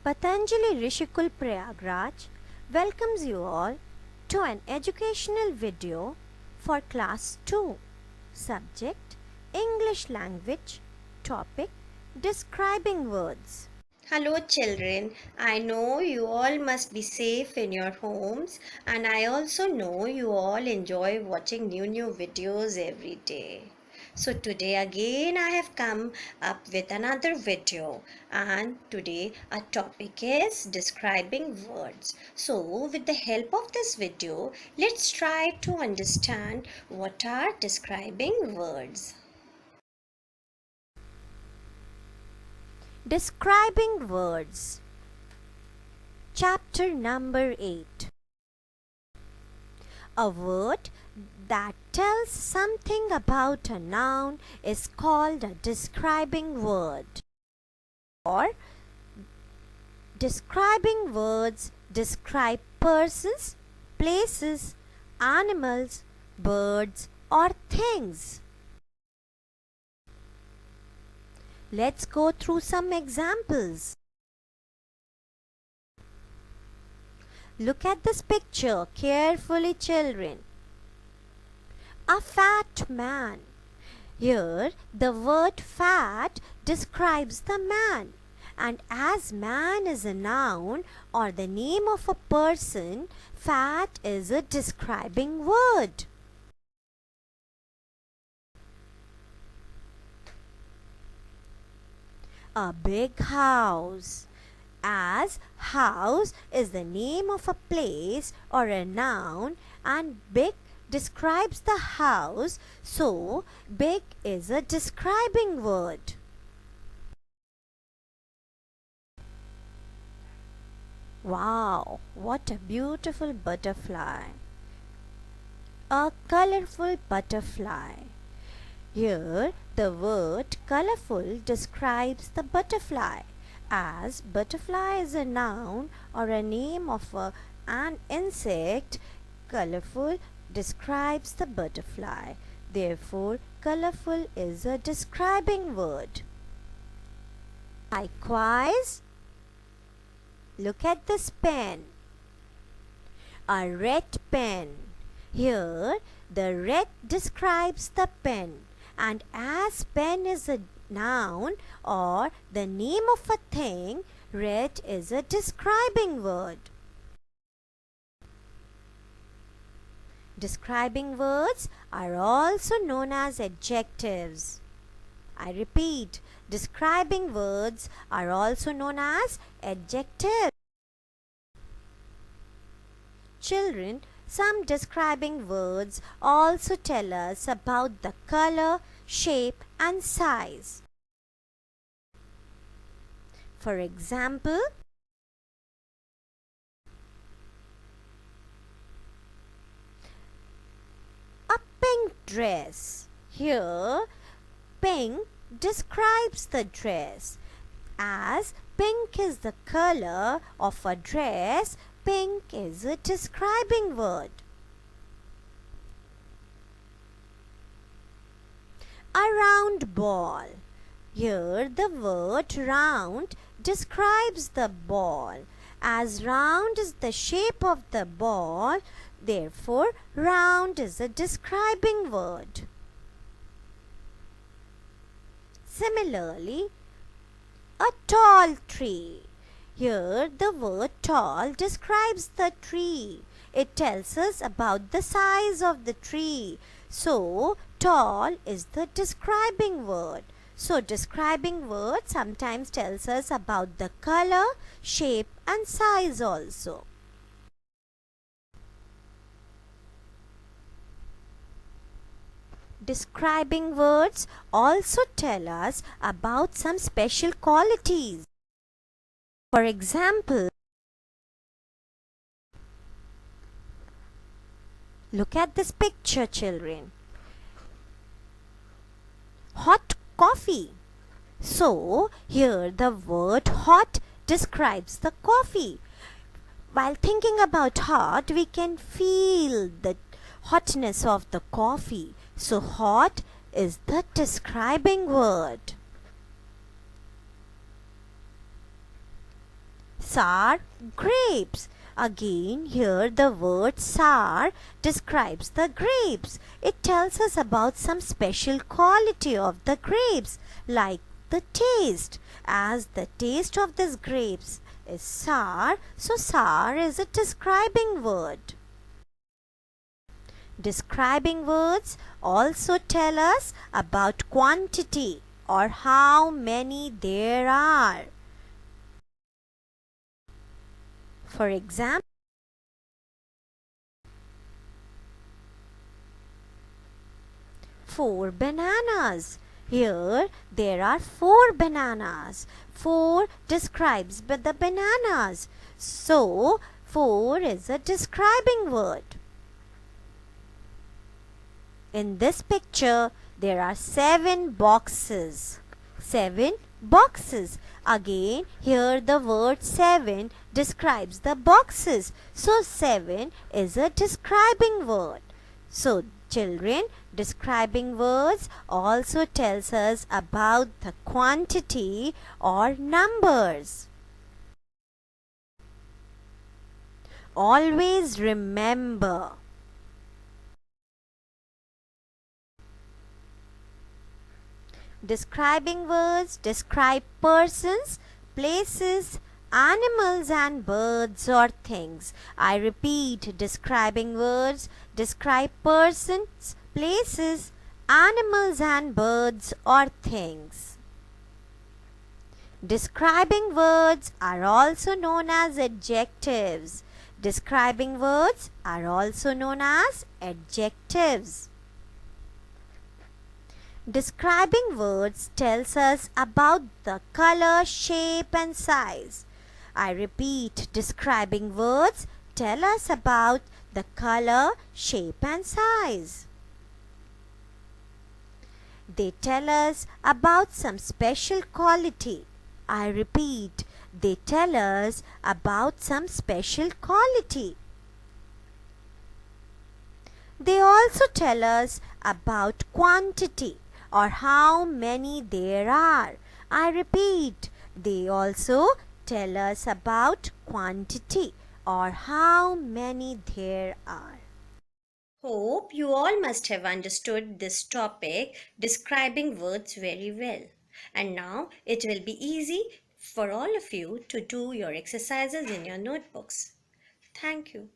Patanjali Rishikul Prayagraj welcomes you all to an educational video for class 2. Subject English language. Topic Describing words. Hello, children. I know you all must be safe in your homes, and I also know you all enjoy watching new videos every day. So, today again, I have come up with another video, and today our topic is describing words. So, with the help of this video, let's try to understand what are describing words. Describing words. Chapter number 8. A word that tells something about a noun is called a describing word. Or describing words describe persons, places, animals, birds, or things. Let's go through some examples. Look at this picture carefully, children. A fat man. Here, the word fat describes the man, and as man is a noun or the name of a person, fat is a describing word. A big house. As house is the name of a place or a noun and big describes the house, so big is a describing word. Wow, what a beautiful butterfly. A colorful butterfly. Here, the word colorful describes the butterfly, as butterfly is a noun or a name of an insect. Colorful describes the butterfly. Therefore, colorful is a describing word. Likewise, look at this pen. A red pen. Here, the red describes the pen, and as pen is a noun or the name of a thing, red is a describing word. Describing words are also known as adjectives. I repeat, describing words are also known as adjectives. Children, some describing words also tell us about the color, shape, and size. For example, a pink dress. Here, pink describes the dress. As pink is the color of a dress, pink is a describing word. A round ball. Here the word round describes the ball. As round is the shape of the ball, therefore round is a describing word. Similarly, a tall tree. Here the word tall describes the tree. It tells us about the size of the tree. So, tall is the describing word. So, describing word sometimes tells us about the color, shape, and size also. Describing words also tell us about some special qualities. For example, look at this picture, children. Hot coffee. So, here the word hot describes the coffee. While thinking about hot, we can feel the hotness of the coffee. So, hot is the describing word. sour grapes. Again, here the word sour describes the grapes. It tells us about some special quality of the grapes, like the taste. As the taste of these grapes is sour, so sour is a describing word. Describing words also tell us about quantity or how many there are. For example, 4 bananas. Here there are 4 bananas. 4 describes the bananas. So 4 is a describing word. In this picture there are 7 boxes. 7 boxes. Again, here the word 7 describes the boxes. So 7 is a describing word. So children, describing words also tells us about the quantity or numbers. Always remember, describing words describe persons, places, animals and birds or things. I repeat, describing words describe persons, places, animals and birds or things. Describing words are also known as adjectives. Describing words are also known as adjectives. Describing words tells us about the color, shape and size. I repeat, describing words tell us about the color, shape and size. They tell us about some special quality. I repeat, they tell us about some special quality. They also tell us about quantity or how many there are. I repeat, they also tell us about quantity or how many there are. Hope you all must have understood this topic, describing words, very well. And now it will be easy for all of you to do your exercises in your notebooks. Thank you.